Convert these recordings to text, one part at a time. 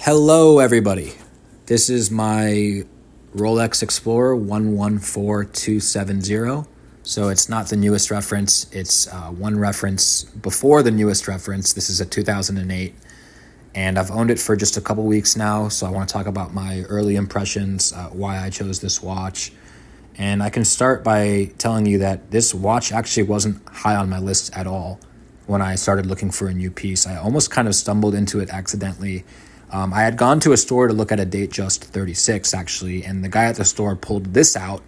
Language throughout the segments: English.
Hello, everybody. This is my Rolex Explorer 114270. So it's not the newest reference. It's one reference before the newest reference. This is a 2008. And I've owned it for just a couple weeks now. So I want to talk about my early impressions, why I chose this watch. And I can start by telling you that this watch actually wasn't high on my list at all when I started looking for a new piece. I almost kind of stumbled into it accidentally. I had gone to a store to look at a Datejust 36, actually, and the guy at the store pulled this out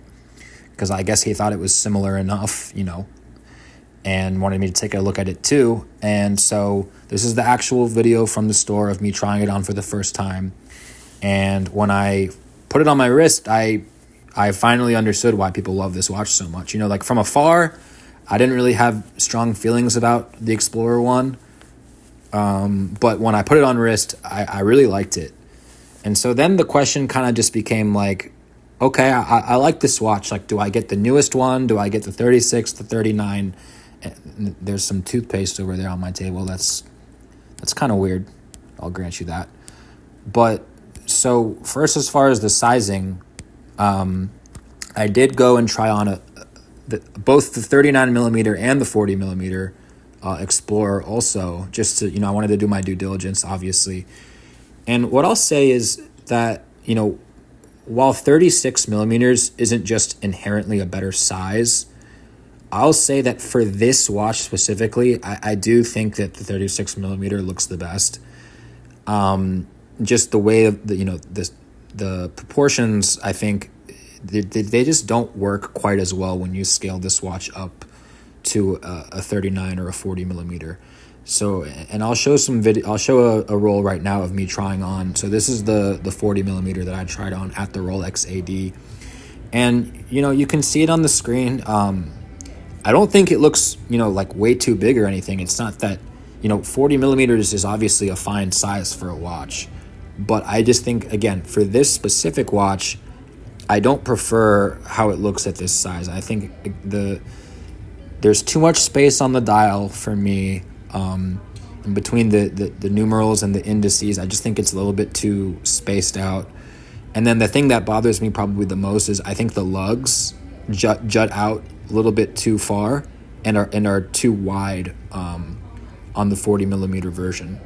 because I guess he thought it was similar enough, and wanted me to take a look at it too. And so this is the actual video from the store of me trying it on for the first time. And when I put it on my wrist, I finally understood why people love this watch so much. Like from afar, I didn't really have strong feelings about the Explorer one. But when I put it on wrist, I really liked it. And so then the question kind of just became like, okay, I like this watch. Like, do I get the newest one? Do I get the 36, the 39? And there's some toothpaste over there on my table. That's kind of weird. I'll grant you that. But so first, as far as the sizing, I did go and try on both the 39 millimeter and the 40 millimeter Explorer also, just to, I wanted to do my due diligence, obviously. And what I'll say is that, while 36 millimeters isn't just inherently a better size, I'll say that for this watch specifically, I do think that the 36 millimeter looks the best. Just the way of the proportions, I think they just don't work quite as well when you scale this watch up to a 39 or a 40 millimeter. So, and I'll show some video. I'll show a roll right now of me trying on. So this is the 40 millimeter that I tried on at the Rolex AD, and you can see it on the screen. I don't think it looks like way too big or anything. It's not that 40 millimeters is obviously a fine size for a watch, but I just think, again, for this specific watch, I don't prefer how it looks at this size. I think there's too much space on the dial for me, in between the numerals and the indices. I just think it's a little bit too spaced out. And then the thing that bothers me probably the most is I think the lugs jut out a little bit too far and are too wide on the 40 millimeter version.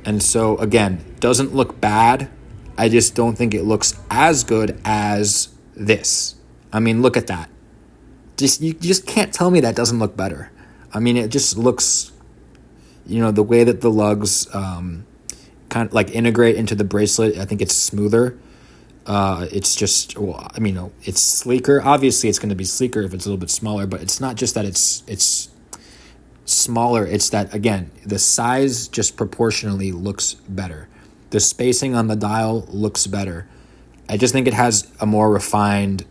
And so again, doesn't look bad. I just don't think it looks as good as this. I mean, look at that. You just can't tell me that doesn't look better. I mean, it just looks, the way that the lugs kind of like integrate into the bracelet, I think it's smoother. It's just, it's sleeker. Obviously, it's going to be sleeker if it's a little bit smaller, but it's not just that it's smaller. It's that, again, the size just proportionally looks better. The spacing on the dial looks better. I just think it has a more refined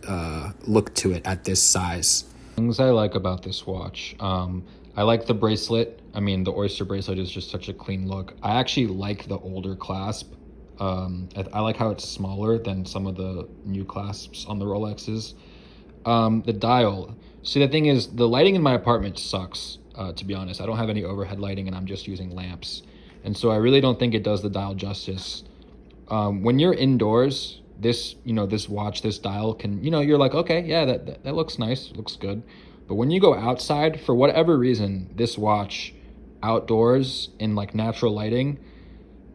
look to it at this size. Things I like about this watch. I like the bracelet. I mean, the Oyster bracelet is just such a clean look. I actually like the older clasp. I like how it's smaller than some of the new clasps on the Rolexes. The dial. See, the thing is, the lighting in my apartment sucks, to be honest. I don't have any overhead lighting, and I'm just using lamps. And so I really don't think it does the dial justice. When you're indoors, this watch, this dial can, you're like, okay, yeah, that looks nice, looks good. But when you go outside, for whatever reason, this watch outdoors in like natural lighting,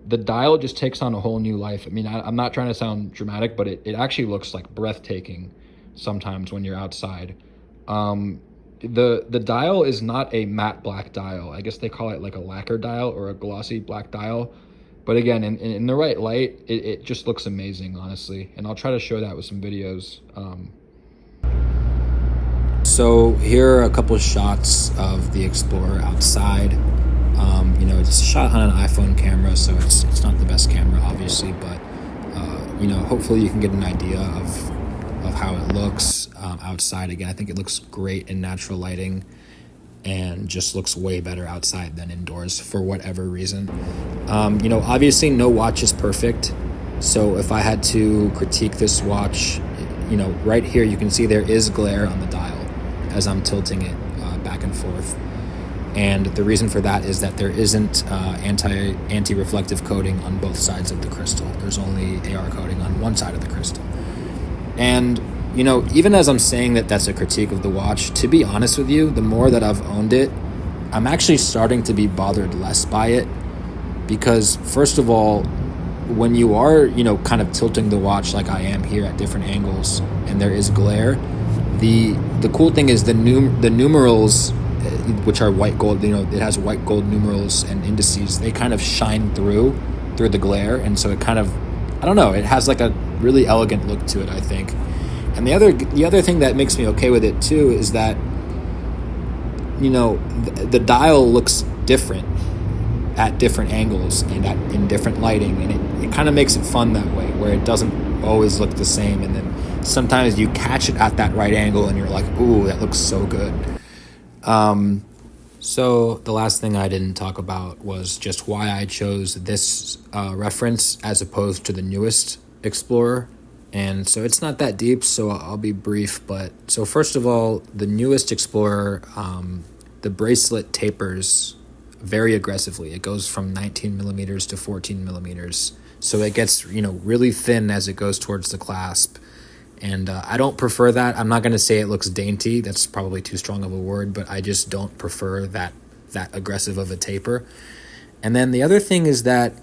the dial just takes on a whole new life. I mean, I'm not trying to sound dramatic, but it actually looks like breathtaking sometimes when you're outside. The dial is not a matte black dial. I guess they call it like a lacquer dial or a glossy black dial. But again, in the right light, it just looks amazing, honestly. And I'll try to show that with some videos. So here are a couple of shots of the Explorer outside. It's shot on an iPhone camera, so it's not the best camera, obviously. But, hopefully you can get an idea of how it looks outside. Again, I think it looks great in natural lighting and just looks way better outside than indoors for whatever reason. Obviously no watch is perfect. So if I had to critique this watch, right here you can see there is glare on the dial as I'm tilting it back and forth. And the reason for that is that there isn't anti-reflective coating on both sides of the crystal. There's only AR coating on one side of the crystal. And, even as I'm saying that that's a critique of the watch, to be honest with you, the more that I've owned it, I'm actually starting to be bothered less by it. Because, first of all, when you are, kind of tilting the watch like I am here at different angles and there is glare, the cool thing is the numerals, which are white gold, it has white gold numerals and indices, they kind of shine through the glare. And so it kind of, I don't know, it has like a really elegant look to it, I think. And the other thing that makes me okay with it too is that, the dial looks different at different angles and in different lighting, and it kind of makes it fun that way, where it doesn't always look the same, and then sometimes you catch it at that right angle and you're like, ooh, that looks so good. So the last thing I didn't talk about was just why I chose this reference as opposed to the newest Explorer. And so it's not that deep, so I'll be brief. But so first of all, the newest Explorer, the bracelet tapers very aggressively. It goes from 19 millimeters to 14 millimeters. So it gets, really thin as it goes towards the clasp. And I don't prefer that. I'm not going to say it looks dainty. That's probably too strong of a word, but I just don't prefer that aggressive of a taper. And then the other thing is that,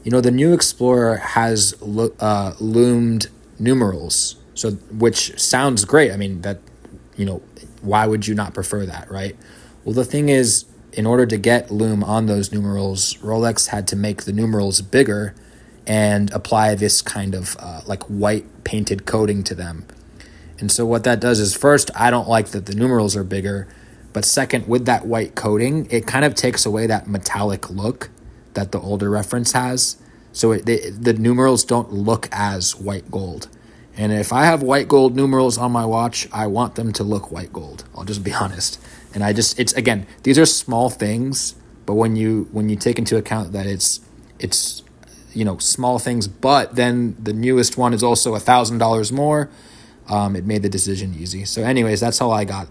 the new Explorer has loomed numerals, so which sounds great. I mean, that, why would you not prefer that, right? Well, the thing is, in order to get lume on those numerals, Rolex had to make the numerals bigger and apply this kind of like white painted coating to them. And so what that does is, first, I don't like that the numerals are bigger, but second, with that white coating, it kind of takes away that metallic look that the older reference has. So the numerals don't look as white gold. And if I have white gold numerals on my watch, I want them to look white gold. I'll just be honest. And it's again, these are small things, but when you take into account that it's small things, but then the newest one is also $1,000 more, it made the decision easy. So anyways, that's all I got